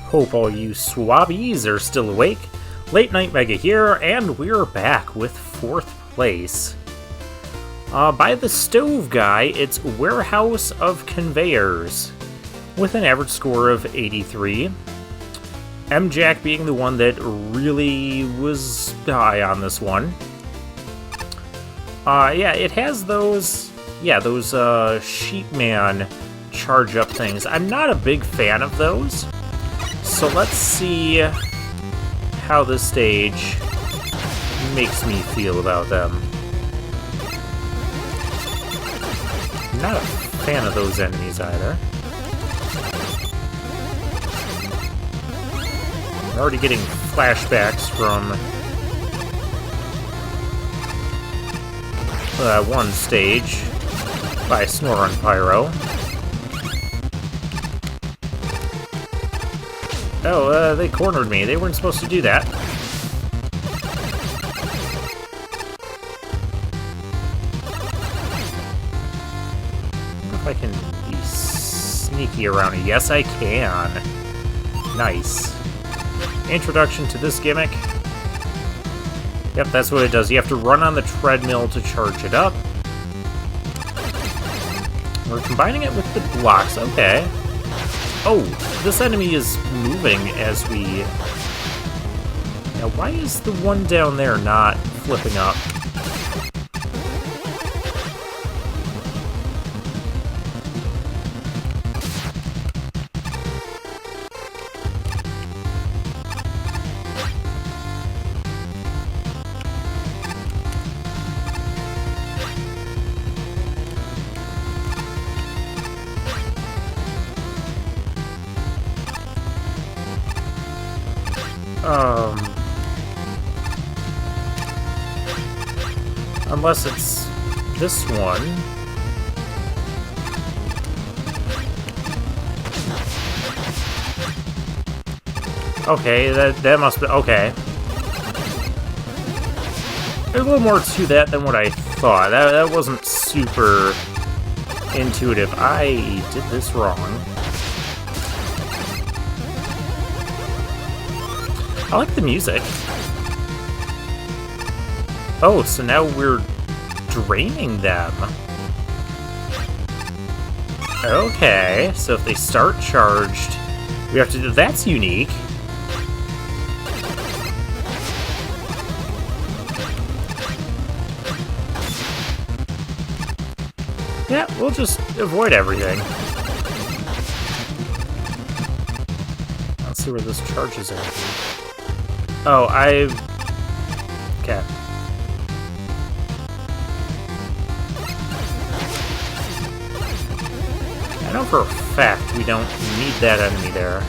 Hope all you swabbies are still awake. Late Night Mega here, and we're back with 4th place. By the stove guy, it's Warehouse of Conveyors, with an average score of 83. M-Jack being the one that really was high on this one. Yeah, it has those Sheepman charge-up things. I'm not a big fan of those, so let's see how this stage makes me feel about them. I'm not a fan of those enemies either. I'm already getting flashbacks from one stage by Snoron Pyro. Oh, they cornered me. They weren't supposed to do that. I wonder if I can be sneaky around it. Yes, I can. Nice. Introduction to this gimmick. Yep, that's what it does. You have to run on the treadmill to charge it up. We're combining it with the blocks. Okay. Oh, this enemy is moving as we... Now, why is the one down there not flipping up? Unless it's this one. Okay, that must be... Okay. There's a little more to that than what I thought. That wasn't super intuitive. I did this wrong. I like the music. Oh, so now we're draining them. Okay, so if they start charged, we have to do... That's unique. Yeah, we'll just avoid everything. Let's see where this charges at. Oh, okay. I know for a fact we don't need that enemy there.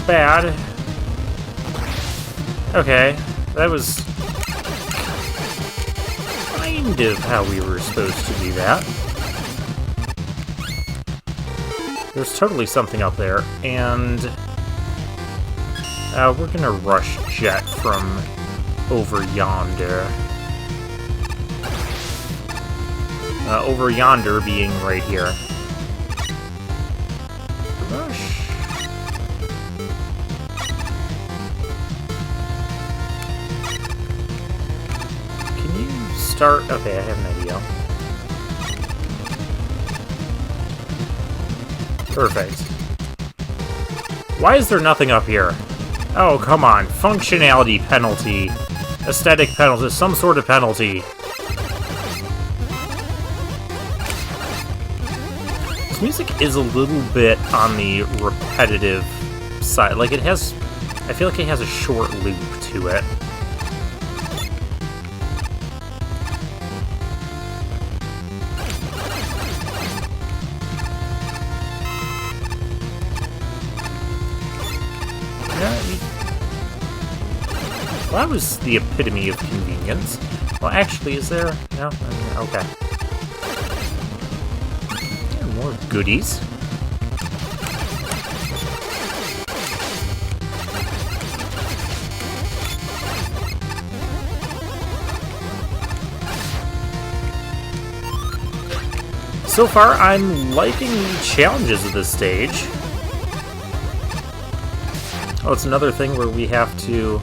Bad. Okay, that was kind of how we were supposed to do that. There's totally something up there, and we're gonna rush Jet from over yonder. Over yonder being right here. Rush. Can you start? Okay, I have an idea. Perfect. Why is there nothing up here? Oh, come on. Functionality penalty. Aesthetic penalty. Some sort of penalty. This music is a little bit on the repetitive side. Like, it has... I feel like it has a short loop to it. Well, that was the epitome of convenience. Well, actually, is there? No? Okay. More goodies. So far, I'm liking the challenges of this stage. Oh, it's another thing where we have to...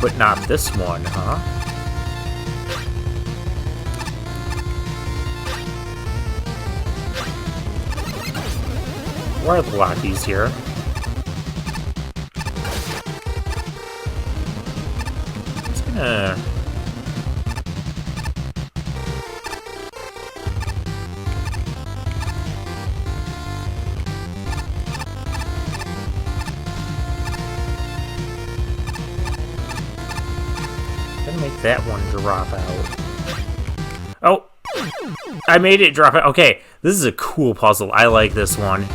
But not this one, huh? Where are the blockies here? It's gonna... Make that one drop out. Oh! I made it drop out. Okay, this is a cool puzzle. I like this one.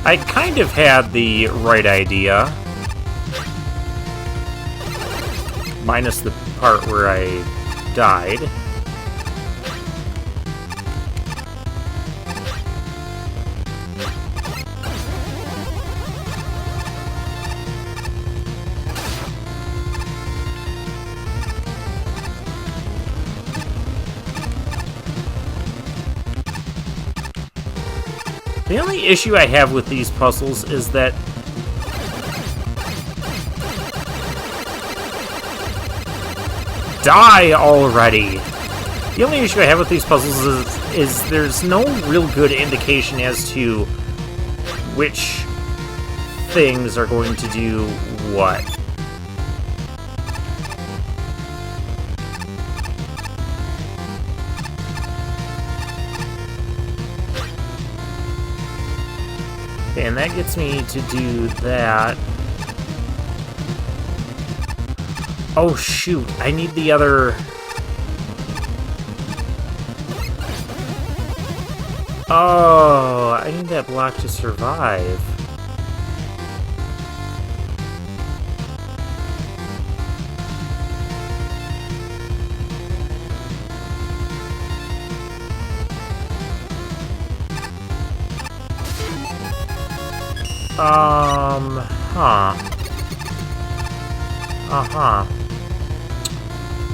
I kind of had the right idea. Minus the part where I died. The only issue I have with these puzzles is that die already! The only issue I have with these puzzles is there's no real good indication as to which things are going to do what. And that gets me to do that. Oh shoot, I need the other... Oh, I need that block to survive.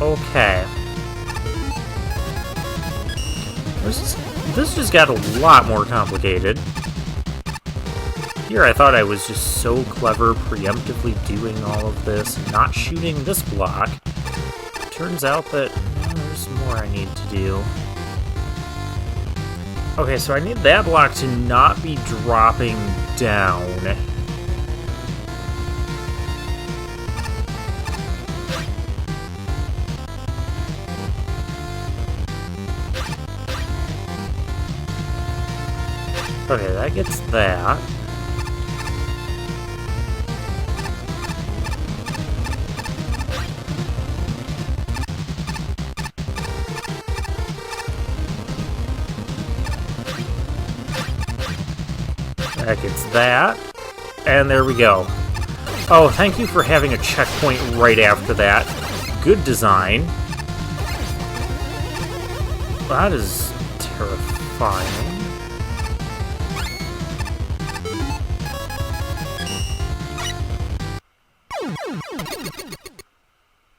Okay. This just got a lot more complicated. Here I thought I was just so clever preemptively doing all of this, not shooting this block. Turns out that there's more I need to do. Okay, so I need that block to not be dropping down. Okay, that gets that. That gets that. And there we go. Oh, thank you for having a checkpoint right after that. Good design. That is terrifying.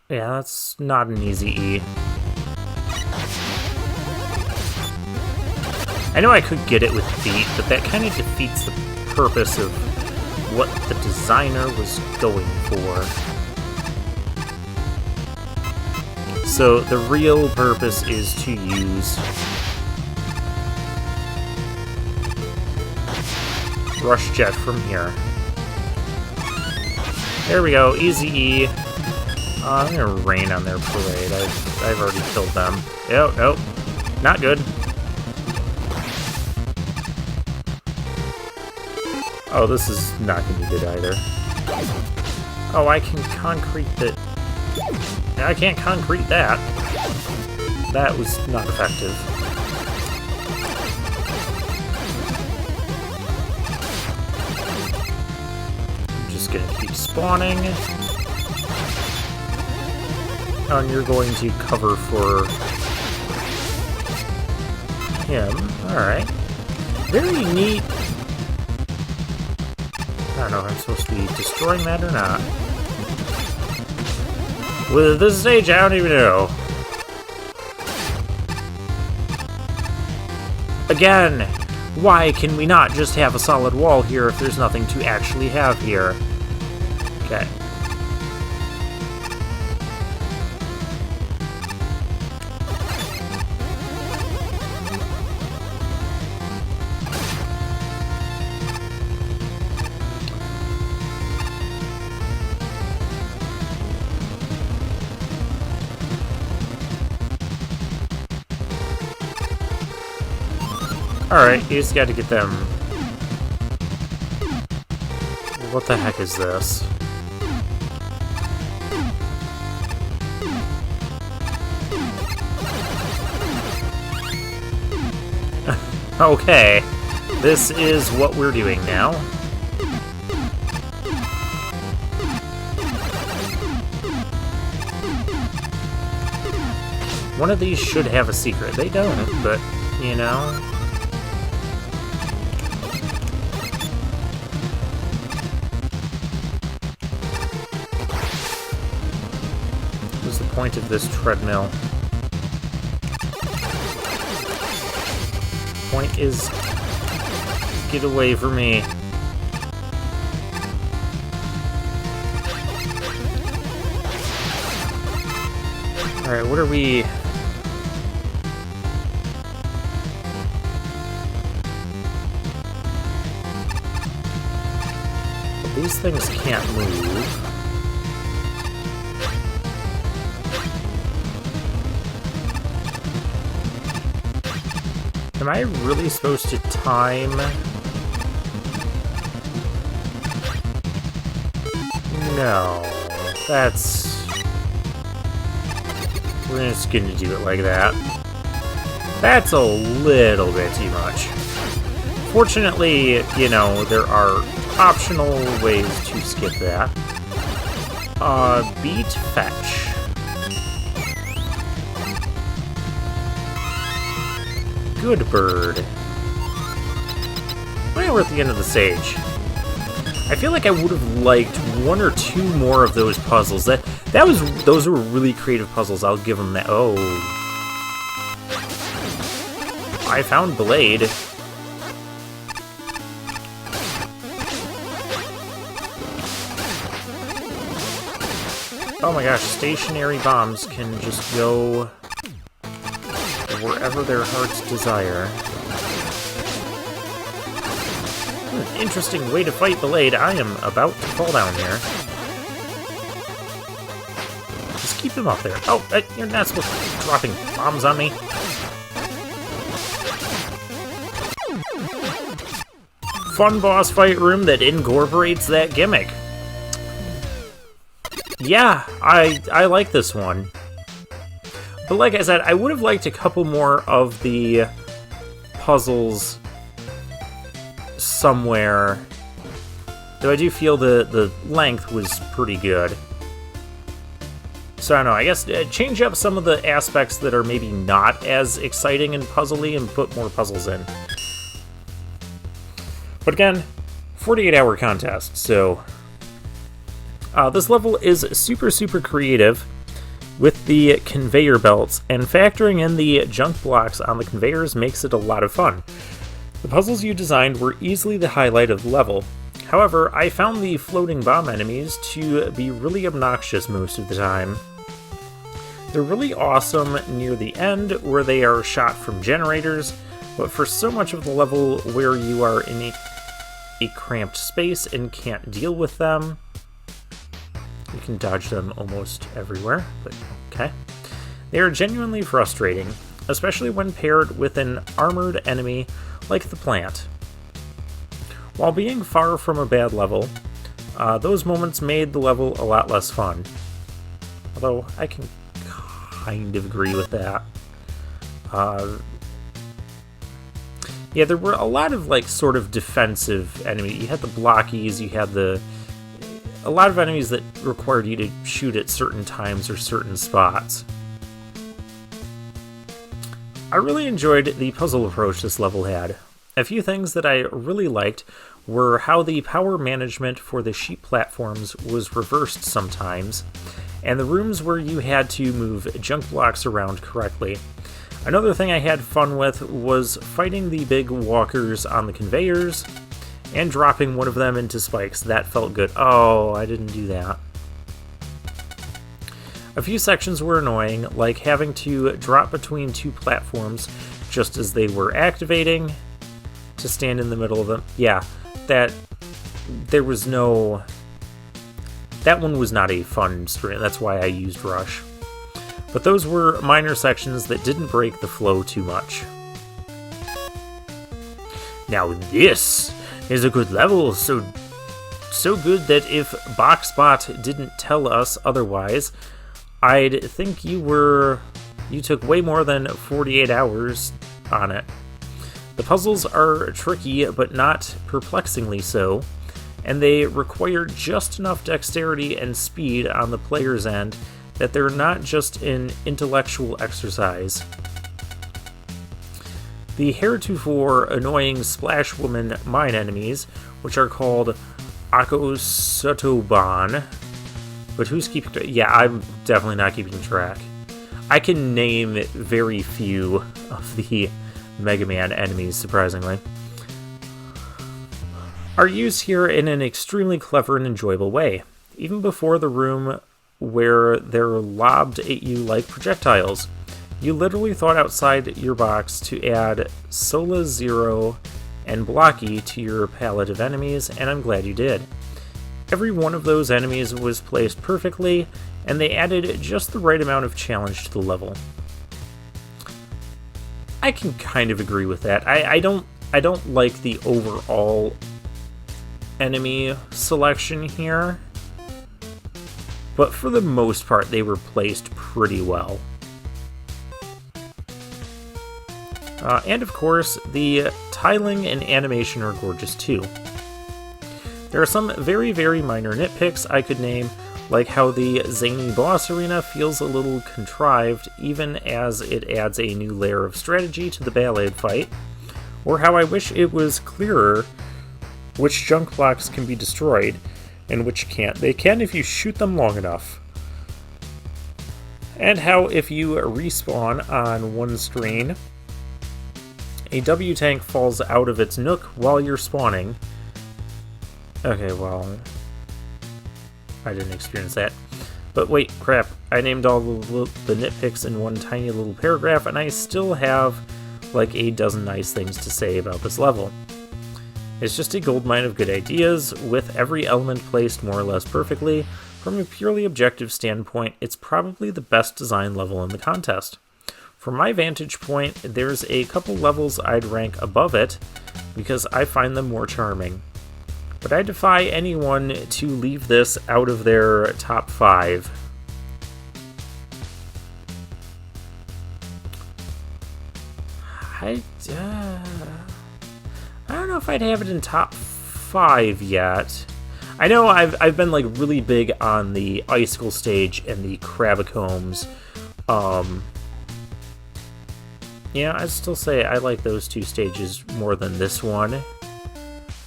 Yeah, that's not an easy E. I know I could get it with feet, but that kind of defeats the purpose of what the designer was going for. So the real purpose is to use Rush Jet from here. There we go, easy E. I'm gonna rain on their parade. I've already killed them. Nope, not good. Oh, this is not gonna be good either. Oh, I can concrete that. I can't concrete that. That was not effective. I'm just gonna keep spawning. Oh, and you're going to cover for him. Alright. Very neat. I don't know if I'm supposed to be destroying that or not. With this stage, I don't even know. again! Why can we not just have a solid wall here if there's nothing to actually have here? Okay. Alright, you just gotta get them. What the heck is this? Okay, this is what we're doing now. One of these should have a secret. They don't, but, you know... What's the point of this treadmill? Point is... get away from me. Alright, what are we... These things can't move. Am I really supposed to time? No. That's... We're just gonna do it like that. That's a little bit too much. Fortunately, you know, there are optional ways to skip that. Beat fetch. Good bird. Well, we're at the end of the stage. I feel like I would have liked one or two more of those puzzles. Those were really creative puzzles. I'll give them that. Oh, I found Blade. Oh my gosh, stationary bombs can just go wherever their hearts desire. An interesting way to fight Blade. I am about to fall down here. Just keep him up there. Oh, you're not supposed to be dropping bombs on me. Fun boss fight room that incorporates that gimmick. Yeah, I like this one. But like I said, I would have liked a couple more of the puzzles somewhere. Though I do feel the length was pretty good. So I don't know, I guess change up some of the aspects that are maybe not as exciting and puzzly and put more puzzles in. But again, 48-hour contest, so... this level is super creative with the conveyor belts, and factoring in the junk blocks on the conveyors makes it a lot of fun. The puzzles you designed were easily the highlight of the level. However, I found the floating bomb enemies to be really obnoxious most of the time. They're really awesome near the end where they are shot from generators, but for so much of the level where you are in a cramped space and can't deal with them, you can dodge them almost everywhere, but okay. They are genuinely frustrating, especially when paired with an armored enemy like the plant. While being far from a bad level, those moments made the level a lot less fun. Although, I can kind of agree with that. Yeah, there were a lot of, like, sort of defensive enemies. You had the blockies, you had a lot of enemies that required you to shoot at certain times or certain spots. I really enjoyed the puzzle approach this level had. A few things that I really liked were how the power management for the sheep platforms was reversed sometimes, and the rooms where you had to move junk blocks around correctly. Another thing I had fun with was fighting the big walkers on the conveyors and dropping one of them into spikes. That felt good. Oh, I didn't do that. A few sections were annoying, like having to drop between two platforms just as they were activating to stand in the middle of them. Yeah, that one was not a fun stream. That's why I used Rush. But those were minor sections that didn't break the flow too much. Now this is a good level, so good that if BoxBot didn't tell us otherwise, I'd think you took way more than 48 hours on it. The puzzles are tricky, but not perplexingly so, and they require just enough dexterity and speed on the player's end that they're not just an intellectual exercise. The heretofore annoying Splash Woman mine enemies, which are called Akosotoban, but who's keeping track? Yeah, I'm definitely not keeping track. I can name very few of the Mega Man enemies, surprisingly, are used here in an extremely clever and enjoyable way, even before the room where they're lobbed at you like projectiles. You literally thought outside your box to add Sola Zero and Blocky to your palette of enemies, and I'm glad you did. Every one of those enemies was placed perfectly, and they added just the right amount of challenge to the level. I can kind of agree with that. I don't like the overall enemy selection here, but for the most part they were placed pretty well. And of course, the tiling and animation are gorgeous too. There are some very, very minor nitpicks I could name, like how the zany boss arena feels a little contrived even as it adds a new layer of strategy to the Ballade fight, or how I wish it was clearer which junk blocks can be destroyed and which can't. They can if you shoot them long enough. And how if you respawn on one screen, a W tank falls out of its nook while you're spawning. Okay, well, I didn't experience that. But wait, crap, I named all the nitpicks in one tiny little paragraph, and I still have like a dozen nice things to say about this level. It's just a goldmine of good ideas, with every element placed more or less perfectly. From a purely objective standpoint, it's probably the best designed level in the contest. From my vantage point, there's a couple levels I'd rank above it, because I find them more charming. But I defy anyone to leave this out of their top 5. I don't know if I'd have it in top 5 yet. I know I've been like really big on the Icicle stage and the Crabacombs. Yeah, I'd still say I like those two stages more than this one.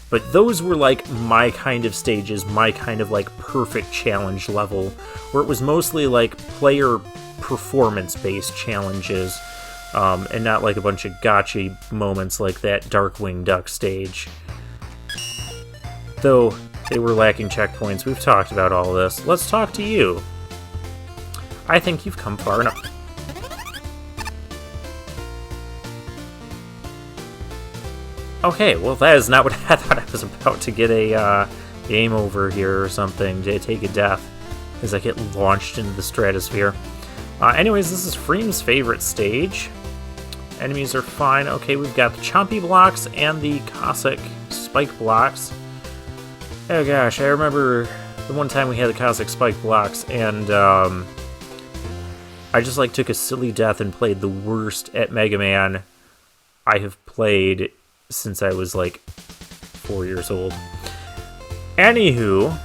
But those were like my kind of stages, my kind of like perfect challenge level, where it was mostly like player performance-based challenges, and not like a bunch of gotcha moments like that Darkwing Duck stage. Though they were lacking checkpoints, we've talked about all this. Let's talk to you. I think you've come far enough. Okay, well that is not what I thought. I was about to get a game over here or something, to take a death as I get launched into the stratosphere. Anyways, this is Freem's favorite stage. Enemies are fine. Okay, we've got the Chompy blocks and the Cossack spike blocks. Oh gosh, I remember the one time we had the Cossack spike blocks, and I just like took a silly death and played the worst at Mega Man I have played since I was like 4 years old. Anywho,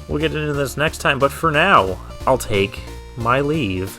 we'll get into this next time, but for now, I'll take my leave.